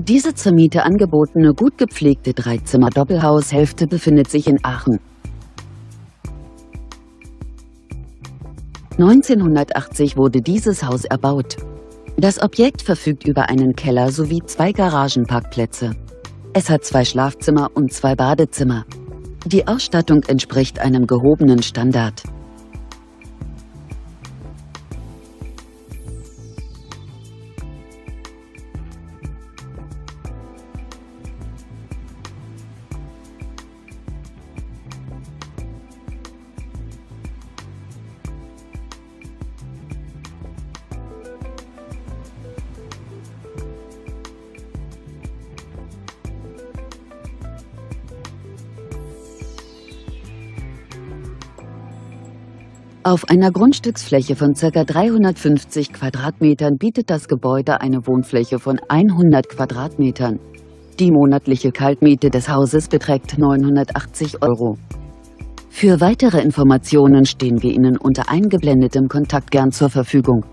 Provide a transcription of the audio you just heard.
Diese zur Miete angebotene, gut gepflegte Dreizimmer-Doppelhaushälfte befindet sich in Aachen. 1980 wurde dieses Haus erbaut. Das Objekt verfügt über einen Keller sowie 2 Garagenparkplätze. Es hat 2 Schlafzimmer und 2 Badezimmer. Die Ausstattung entspricht einem gehobenen Standard. Auf einer Grundstücksfläche von ca. 350 Quadratmetern bietet das Gebäude eine Wohnfläche von 100 Quadratmetern. Die monatliche Kaltmiete des Hauses beträgt 980 €. Für weitere Informationen stehen wir Ihnen unter eingeblendetem Kontakt gern zur Verfügung.